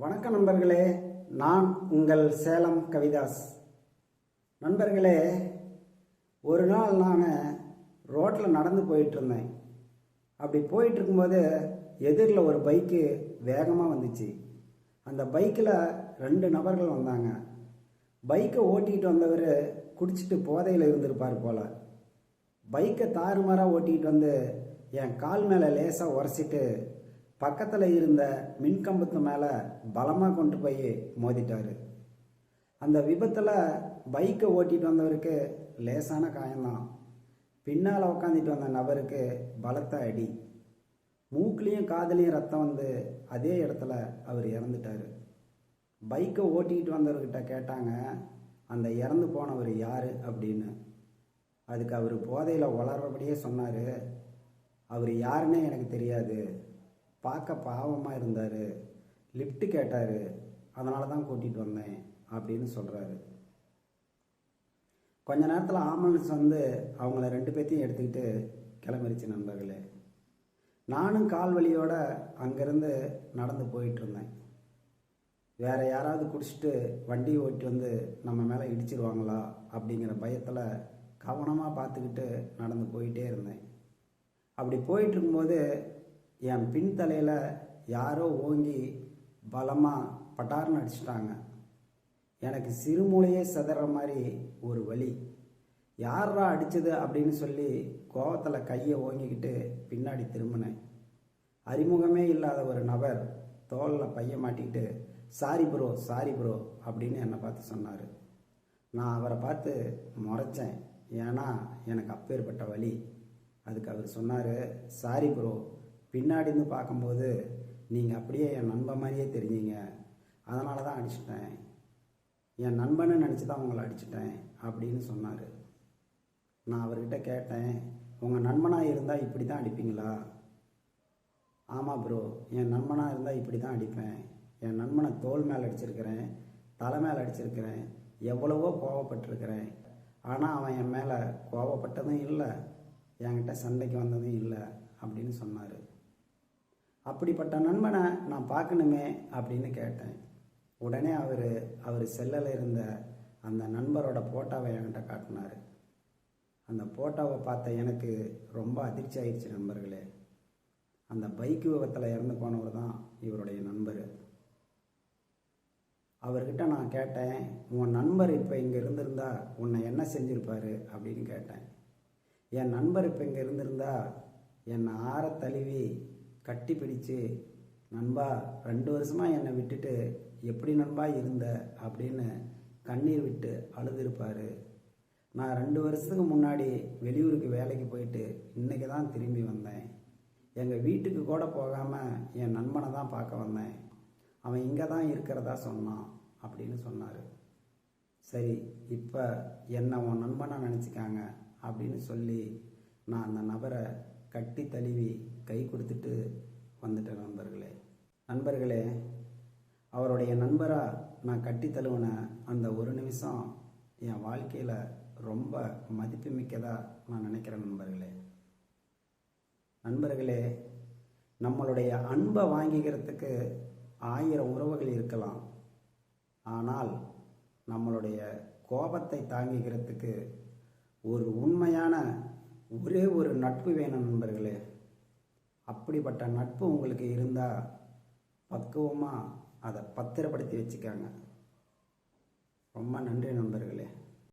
வணக்கம் நண்பர்களே, நான் உங்கள் சேலம் கவிதாஸ். நண்பர்களே, ஒரு நாள் நான் ரோட்டில் நடந்து போயிட்டுருந்தேன். அப்படி போயிட்டுருக்கும்போது எதிரில் ஒரு பைக்கு வேகமாக வந்துச்சு. அந்த பைக்கில் 2 நபர்கள் வந்தாங்க. பைக்கை ஓட்டிகிட்டு வந்தவர் குடிச்சிட்டு போதையில் இருந்திருப்பார் போல். பைக்கை தாறுமாறாக ஓட்டிகிட்டு வந்து என் கால் மேலே லேசாக உரசிட்டு பக்கத்தில் இருந்த மின்கம்பத்து மேலே பலமாக கொண்டு போய் மோதிட்டார். அந்த விபத்தில் பைக்கை ஓட்டிகிட்டு வந்தவருக்கு லேசான காயம்தான். பின்னால் உக்காந்துட்டு வந்த நபருக்கு பலத்த அடி. மூக்குலேயும் காதுலேயும் ரத்தம் வந்து அதே இடத்துல அவர் இறந்துட்டார். பைக்கை ஓட்டிக்கிட்டு வந்தவர்கிட்ட கேட்டாங்க, அந்த இறந்து போனவர் யார் அப்படின்னு. அதுக்கு அவர் போதையில் உளறபடியே சொன்னார், அவர் யாருன்னே எனக்கு தெரியாது, பார்க்க பாவமாக இருந்தார், லிஃப்ட்டு கேட்டார், அதனால தான் கூட்டிகிட்டு வந்தேன் அப்படின்னு சொல்கிறாரு. கொஞ்ச நேரத்தில் ஆம்புலன்ஸ் வந்து அவங்கள 2 பேர்த்தையும் எடுத்துக்கிட்டு கிளம்பிருச்சு. நண்பர்களே, நானும் கால் வலியோடு அங்கேருந்து நடந்து போயிட்டுருந்தேன். வேறு யாராவது குடிச்சிட்டு வண்டி ஓட்டி வந்து நம்ம மேலே இடிச்சிருவாங்களா அப்படிங்கிற பயத்தில் கவனமாக பார்த்துக்கிட்டு நடந்து போயிட்டே இருந்தேன். அப்படி போயிட்டுருக்கும்போது என் பின் தலையில் யாரோ ஓங்கி பலமாக பட்டார்னு அடிச்சிட்டாங்க. எனக்கு சிறுமூளையே சிதற மாதிரி ஒரு வலி. யாரா அடித்தது அப்படின்னு சொல்லி கோவத்தில் கையை ஓங்கிக்கிட்டு பின்னாடி திரும்பினேன். அறிமுகமே இல்லாத ஒரு நபர் தோளில் பைய மாட்டிக்கிட்டு சாரி ப்ரோ அப்படின்னு என்னை பார்த்து சொன்னார். நான் அவரை பார்த்து முறைச்சேன், ஏன்னா எனக்கு அப்பேற்பட்ட வலி. அதுக்கு அவர் சொன்னார், சாரி ப்ரோ, பின்னாடின்னு பார்க்கும்போது நீங்கள் அப்படியே என் நண்பன் மாதிரியே தெரிஞ்சீங்க, அதனால தான் அடிச்சிட்டேன், என் நண்பனை நினச்சி தான் உங்களை அடிச்சிட்டேன் அப்படின்னு சொன்னார். நான் அவர்கிட்ட கேட்டேன், உங்கள் நண்பனாக இருந்தால் இப்படி தான் அடிப்பீங்களா? ஆமாம் ப்ரோ, என் நண்பனாக இருந்தால் இப்படி தான் அடிப்பேன். என் நண்பனை தோல் மேலே அடிச்சிருக்கிறேன், தலை மேலே அடிச்சிருக்கிறேன், எவ்வளவோ கோவப்பட்டிருக்கிறேன். ஆனால் அவன் என் மேலே கோவப்பட்டதும் இல்லை, என்கிட்ட சண்டைக்கு வந்ததும் இல்லை அப்படின்னு சொன்னார். அப்படிப்பட்ட நண்பனை நான் பார்க்கணுமே அப்படின்னு கேட்டேன். உடனே அவர் செல்லில் இருந்த அந்த நண்பரோட ஃபோட்டோவை என்கிட்ட காட்டினார். அந்த ஃபோட்டோவை பார்த்த எனக்கு ரொம்ப அதிர்ச்சி ஆயிடுச்சு. நண்பர்களே, அந்த பைக்கு விபத்தில் இறந்து போனவர் தான் இவருடைய நண்பர். அவர்கிட்ட நான் கேட்டேன், உன் நண்பர் இப்போ இங்கே இருந்திருந்தா உன்னை என்ன செஞ்சுருப்பார் அப்படின்னு கேட்டேன். என் நண்பர் இப்போ இங்கே இருந்திருந்தா என்னை ஆற தழுவி கட்டி பிடிச்சு, நண்பா 2 வருஷமாக என்னை விட்டுட்டு எப்படி நண்பா இருந்த அப்படின்னு கண்ணீர் விட்டு அழுதுருப்பார். நான் 2 வருஷத்துக்கு முன்னாடி வெளியூருக்கு வேலைக்கு போயிட்டு இன்றைக்கி தான் திரும்பி வந்தேன். எங்கள் வீட்டுக்கு கூட போகாமல் என் நண்பனை தான் பார்க்க வந்தேன். அவன் இங்கே தான் இருக்கிறதா சொன்னான் அப்படின்னு சொன்னார். சரி, இப்போ என்னை உன் நண்பனாக நினச்சிக்காங்க அப்படின்னு சொல்லி நான் அந்த நபரை கட்டி தழுவி கை கொடுத்துட்டு வந்துட்டேன். நண்பர்களே, அவருடைய நண்பராக நான் கட்டி தழுவின அந்த ஒரு நிமிஷம் என் வாழ்க்கையில் ரொம்ப மதிப்புமிக்கதாக நான் நினைக்கிறேன். நண்பர்களே, நம்மளுடைய அன்பை வாங்கிக்கிறதுக்கு 1000 உறவுகள் இருக்கலாம், ஆனால் நம்மளுடைய கோபத்தை தாங்கிக்கிறதுக்கு ஒரு உண்மையான ஒரே ஒரு நட்பு வேணும். நண்பர்களே, அப்படிப்பட்ட நட்பு உங்களுக்கு இருந்தால் பக்குவமாக அதை பத்திரப்படுத்தி வச்சுக்காங்க. ரொம்ப நன்றி நண்பர்களே.